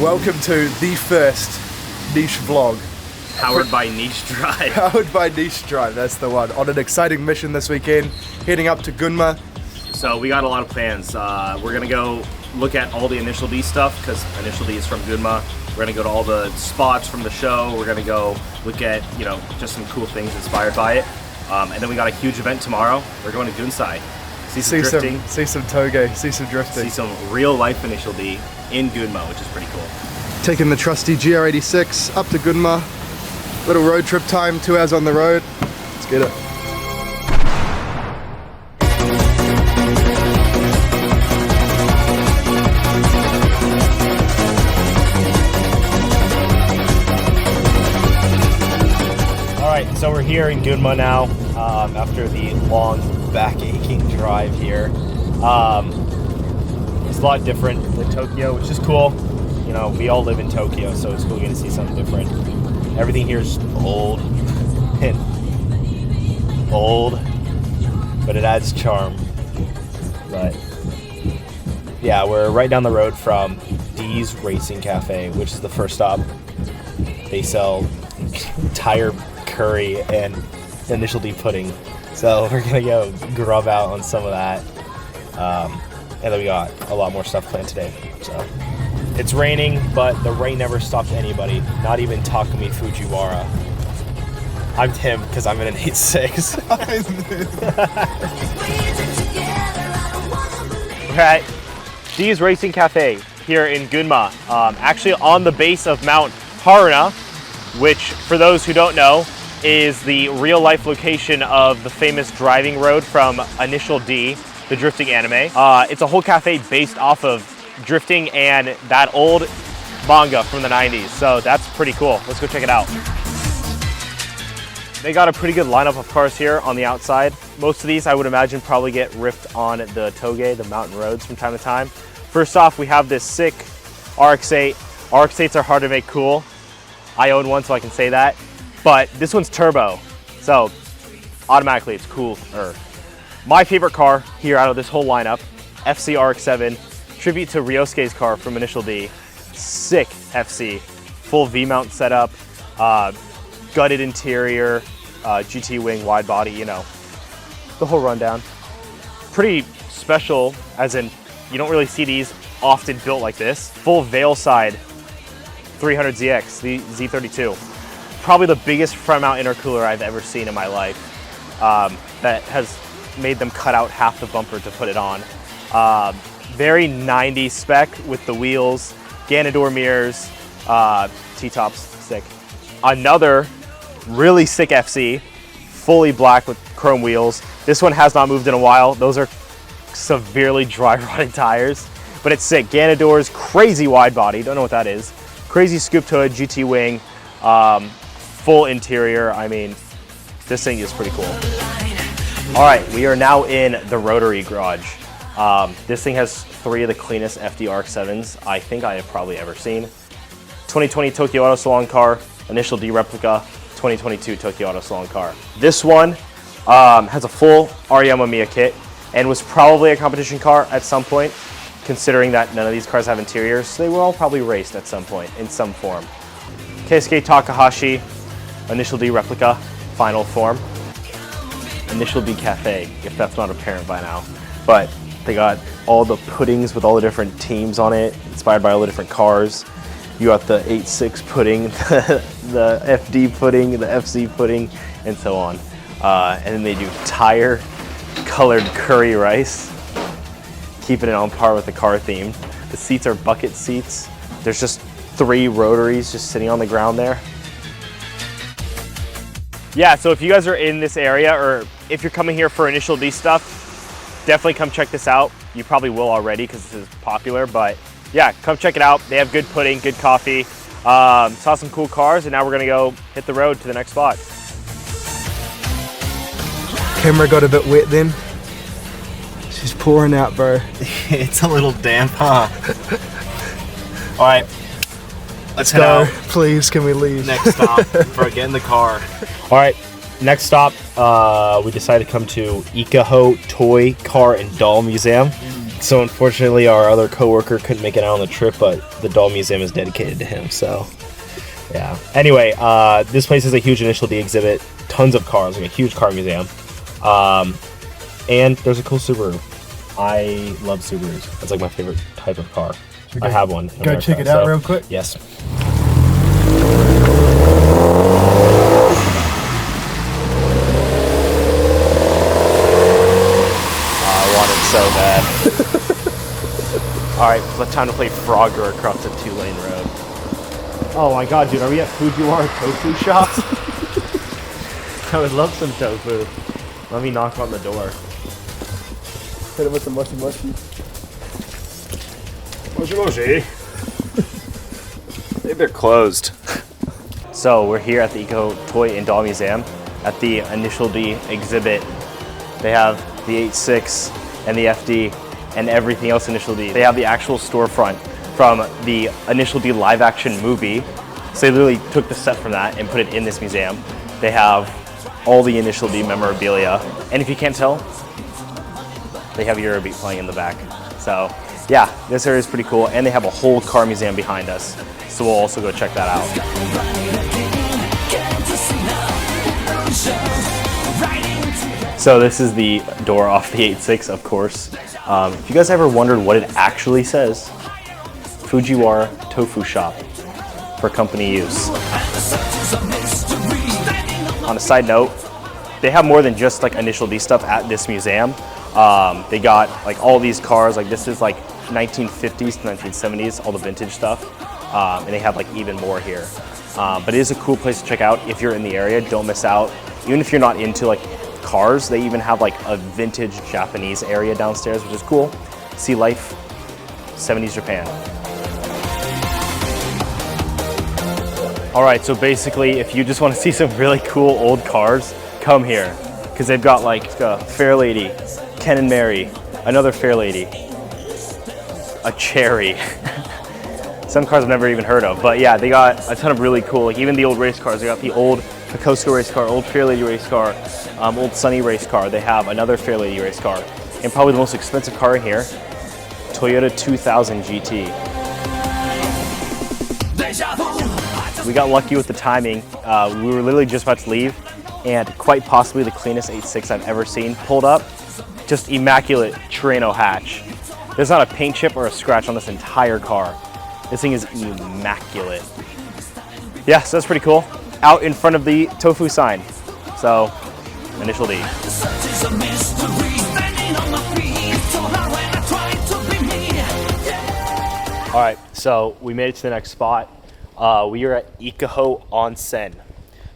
Welcome to the first niche vlog. Powered by Niche Drive. Powered by Niche Drive, that's the one. On an exciting mission this weekend, heading up to Gunma. So we got a lot of plans. We're gonna go look at all the Initial D stuff, because Initial D is from Gunma. We're gonna go to all the spots from the show. We're gonna go look at, just some cool things inspired by it. And then we got a huge event tomorrow. We're going to Gunsai. See some drifting. See some Touge, see some drifting. See some real life Initial D in Gunma, which is pretty cool. Taking the trusty GR86 up to Gunma. Little road trip time, 2 hours on the road. Let's get it. Alright, so we're here in Gunma now, after the long back-aching drive here. It's a lot different than Tokyo, which is cool. We all live in Tokyo, so it's cool getting to see something different. Everything here is old, but it adds charm. But yeah, we're right down the road from D's Racing Cafe, which is the first stop. They sell tire curry and Initial D pudding, so we're gonna go grub out on some of that. And then we got a lot more stuff planned today. So it's raining, but the rain never stops anybody, not even Takumi Fujiwara. I'm Tim, because I'm in an 8.6. We're at D's Racing Cafe here in Gunma, actually on the base of Mount Haruna, which, for those who don't know, is the real-life location of the famous driving road from Initial D, the drifting anime. It's a whole cafe based off of drifting and that old manga from the 90s, so that's pretty cool. Let's go check it out. They got a pretty good lineup of cars here on the outside. Most of these, I would imagine, probably get ripped on the Touge, the mountain roads, from time to time. First off, we have this sick RX-8. RX-8s are hard to make cool. I own one, so I can say that. But this one's turbo, so automatically it's cooler. My favorite car here out of this whole lineup, FC RX-7, tribute to Ryosuke's car from Initial D. Sick FC, full V-mount setup, gutted interior, GT wing, wide body, the whole rundown. Pretty special, as in you don't really see these often built like this. Full veil side 300ZX, the Z32. Probably the biggest front mount intercooler I've ever seen in my life. That has made them cut out half the bumper to put it on. Very 90s spec with the wheels, Ganador mirrors, T-tops, sick. Another really sick FC, fully black with chrome wheels. This one has not moved in a while. Those are severely dry rotted tires, but it's sick. Ganador's crazy wide body, don't know what that is. Crazy scooped hood, GT wing, full interior. I mean, this thing is pretty cool. All right, we are now in the Rotary Garage. This thing has 3 of the cleanest FD RX-7s I think I have probably ever seen. 2020 Tokyo Auto Salon car, Initial D replica, 2022 Tokyo Auto Salon car. This one has a full REM Mamiya kit and was probably a competition car at some point, considering that none of these cars have interiors, so they were all probably raced at some point in some form. Keisuke Takahashi, Initial D replica, final form. Initial D Cafe, if that's not apparent by now. But they got all the puddings with all the different teams on it, inspired by all the different cars. You got the 8.6 pudding, the FD pudding, the FC pudding, and so on. And then they do tire colored curry rice, keeping it on par with the car theme. The seats are bucket seats. There's just 3 rotaries just sitting on the ground there. Yeah, so if you guys are in this area, or if you're coming here for Initial D stuff, definitely come check this out. You probably will already because this is popular, but yeah, come check it out. They have good pudding, good coffee. Saw some cool cars, and now we're gonna go hit the road to the next spot. Camera got a bit wet then. She's pouring out, bro. It's a little damp, huh? All right, let's head go. out. Please, can we leave? Next stop, bro, get in the car. All right, next stop, we decided to come to Ikaho Toy Car and Doll Museum. So unfortunately, our other coworker couldn't make it out on the trip, but the doll museum is dedicated to him. So yeah. Anyway, this place is a huge Initial D exhibit. Tons of cars, like a huge car museum. And there's a cool Subaru. I love Subarus. That's like my favorite type of car. I have one. Go check it out real quick. Yes. So bad. Alright, it's time to play Frogger across the 2-lane road. Oh my god, dude, are we at Fujiwara Tofu Shop? I would love some tofu. Let me knock on the door. Hit him with the mushy mushy. Mushy mushy. Maybe they're closed. So we're here at the Eco Toy and Doll Museum at the Initial D exhibit. They have the 86 and the FD and everything else Initial D. They have the actual storefront from the Initial D live action movie. So they literally took the set from that and put it in this museum. They have all the Initial D memorabilia. And if you can't tell, they have Eurobeat playing in the back. So yeah, this area is pretty cool. And they have a whole car museum behind us. So we'll also go check that out. So this is the door off the 86, of course. If you guys ever wondered what it actually says, Fujiwara Tofu Shop for company use. On a side note, they have more than just like Initial D stuff at this museum. They got like all these cars, like this is like 1950s to 1970s, all the vintage stuff. And they have like even more here. But it is a cool place to check out if you're in the area. Don't miss out. Even if you're not into like cars, they even have like a vintage Japanese area downstairs, which is cool. See life, 70s Japan. All right, so basically, if you just want to see some really cool old cars, come here, because they've got like a Fair Lady, Ken and Mary, another Fair Lady, a Cherry. Some cars I've never even heard of, but yeah, they got a ton of really cool, like even the old race cars. They got the old Costco race car, old Fair Lady race car, old Sunny race car. They have another Fair Lady race car, and probably the most expensive car in here, Toyota 2000 GT. We got lucky with the timing. We were literally just about to leave, and quite possibly the cleanest 86 I've ever seen pulled up. Just immaculate Terreno hatch. There's not a paint chip or a scratch on this entire car. This thing is immaculate. Yeah, so that's pretty cool. Out in front of the Tofu sign. So, Initial D. All right, so we made it to the next spot. We are at Ikaho Onsen.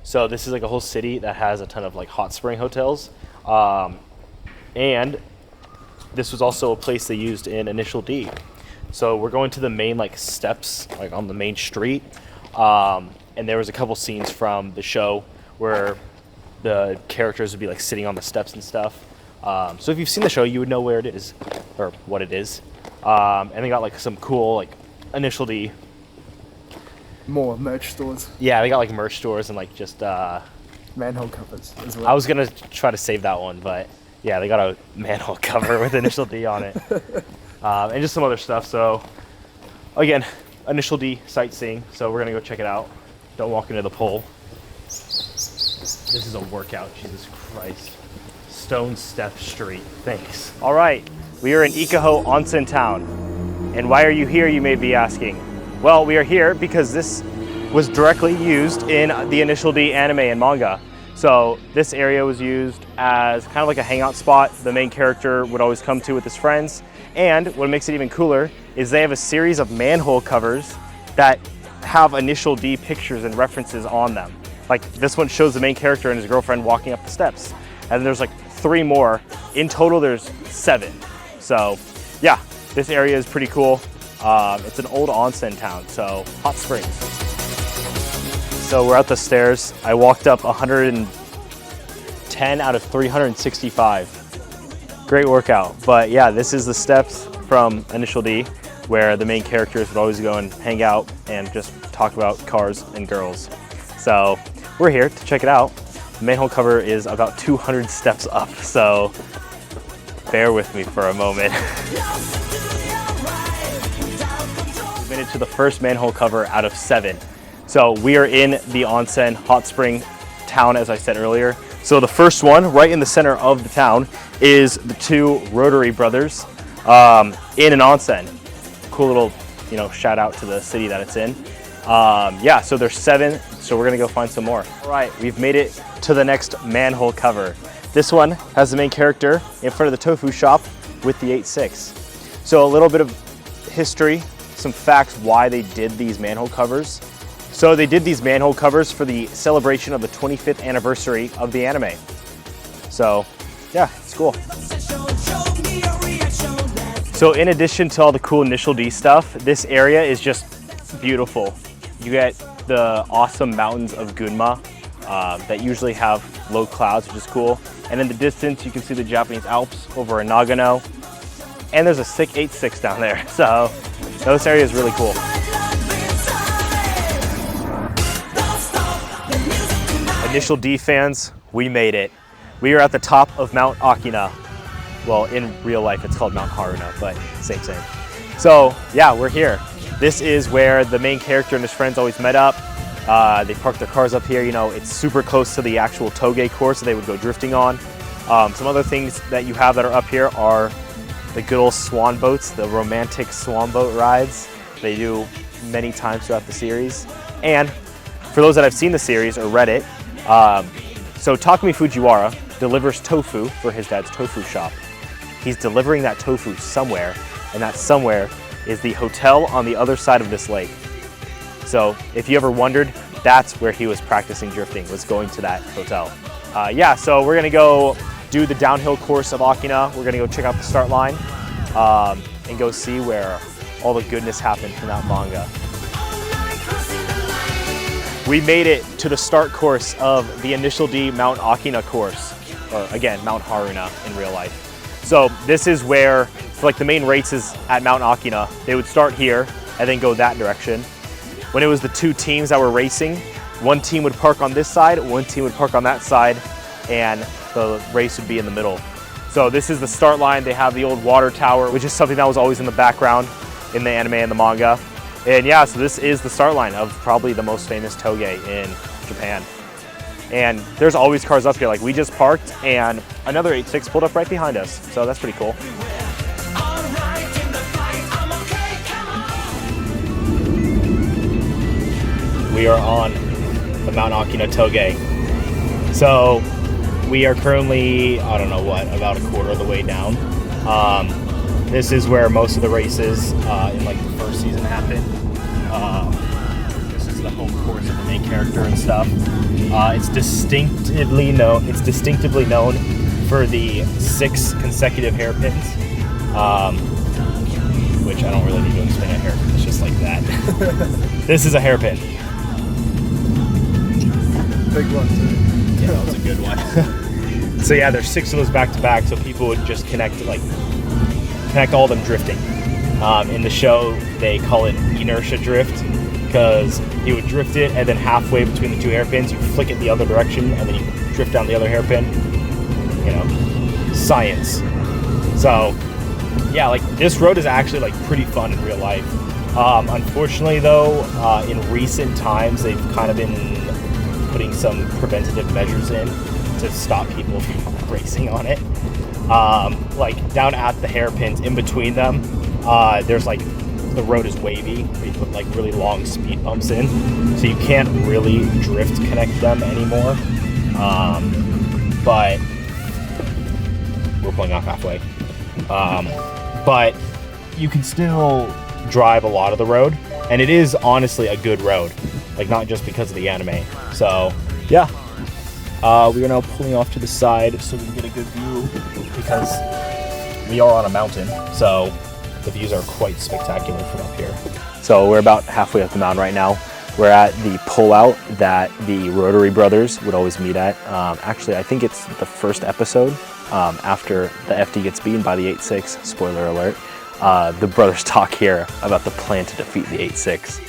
So this is like a whole city that has a ton of like hot spring hotels. And this was also a place they used in Initial D. So we're going to the main like steps, like on the main street. And there was a couple scenes from the show where the characters would be like sitting on the steps and stuff. So if you've seen the show, you would know where it is or what it is. And they got like some cool like Initial D. More merch stores. Yeah, they got like merch stores and like just Manhole covers as well. I was gonna try to save that one, but yeah, they got a manhole cover with Initial D on it. And just some other stuff. So again, Initial D sightseeing. So we're gonna go check it out. Don't walk into the pole. This is a workout, Jesus Christ. Stone Step Street, thanks. All right, we are in Ikaho Onsen Town. And why are you here, you may be asking? Well, we are here because this was directly used in the Initial D anime and manga. So this area was used as kind of like a hangout spot the main character would always come to with his friends. And what makes it even cooler is they have a series of manhole covers that have Initial D pictures and references on them. Like this one shows the main character and his girlfriend walking up the steps. And there's like 3 more. In total, there's 7. So yeah, this area is pretty cool. It's an old onsen town, so hot springs. So we're at the stairs. I walked up 110 out of 365. Great workout. But yeah, this is the steps from Initial D, where the main characters would always go and hang out and just talk about cars and girls. So we're here to check it out. The manhole cover is about 200 steps up, so Bear with me for a moment. We made it to the first manhole cover out of 7. So we are in the onsen hot spring town, as I said earlier. So the first one, right in the center of the town, is the 2 Rotary brothers in an onsen. Cool little, you know, shout out to the city that it's in. Yeah, so there's 7, so we're gonna go find some more. All right, we've made it to the next manhole cover. This one has the main character in front of the tofu shop with the 8.6. So a little bit of history, some facts why they did these manhole covers. So they did these manhole covers for the celebration of the 25th anniversary of the anime. So yeah, it's cool. So in addition to all the cool Initial D stuff, this area is just beautiful. You get the awesome mountains of Gunma that usually have low clouds, which is cool. And in the distance, you can see the Japanese Alps over in Nagano. And there's a sick 8.6 down there. So this area is really cool. Initial D fans, we made it. We are at the top of Mount Aina. Well, in real life, it's called Mount Haruna, but same. So yeah, we're here. This is where the main character and his friends always met up. They parked their cars up here. You know, it's super close to the actual Touge course that they would go drifting on. Some other things that you have that are up here are the good old swan boats, the romantic swan boat rides. They do many times throughout the series. And for those that have seen the series or read it, so Takumi Fujiwara delivers tofu for his dad's tofu shop. He's delivering that tofu somewhere, and that somewhere is the hotel on the other side of this lake. So if you ever wondered, that's where he was practicing drifting, was going to that hotel. Yeah, so we're gonna go do the downhill course of Aina. We're gonna go check out the start line and go see where all the goodness happened from that manga. We made it to the start course of the Initial D Mount Aina course, or again, Mount Haruna in real life. So this is where, for like the main races at Mount Aina, they would start here and then go that direction. When it was the 2 teams that were racing, one team would park on this side, one team would park on that side, and the race would be in the middle. So this is the start line. They have the old water tower, which is something that was always in the background in the anime and the manga. And yeah, so this is the start line of probably the most famous Touge in Japan. And there's always cars up here. Like we just parked and another 8.6 pulled up right behind us. So that's pretty cool. We are on the Mount Aina Touge. So we are currently, I don't know what, about a quarter of the way down. This is where most of the races in like the first season happened. This is the home course of the main character and stuff. It's distinctively known for the 6 consecutive hairpins, which I don't really need to explain a hairpin. It's just like that. This is a hairpin. Big one too. Yeah, that was a good one. So yeah, there's 6 of those back to back, so people would just connect all of them drifting. In the show, they call it inertia drift because you would drift it, and then halfway between the 2 hairpins, you flick it the other direction, and then you drift down the other hairpin. You know, science. So yeah, like this road is actually like pretty fun in real life. Unfortunately, though, in recent times, they've kind of been putting some preventative measures in to stop people from racing on it. Like down at the hairpins, in between them, there's like, the road is wavy, where you put like really long speed bumps in, so you can't really drift connect them anymore. But we're pulling off halfway. But you can still drive a lot of the road, and it is honestly a good road, like not just because of the anime. So yeah, we are now pulling off to the side so we can get a good view, because we are on a mountain, so the views are quite spectacular from up here. So we're about halfway up the mountain right now. We're at the pullout that the Rotary brothers would always meet at. Actually, I think it's the first episode after the FD gets beaten by the 8.6, spoiler alert. The brothers talk here about the plan to defeat the 8.6.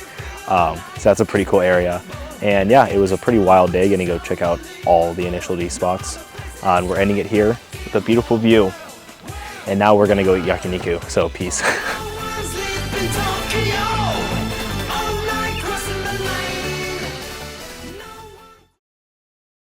So that's a pretty cool area. And yeah, it was a pretty wild day getting to go check out all the Initial D spots. And we're ending it here with a beautiful view. and now we're gonna go eat yakiniku. So peace.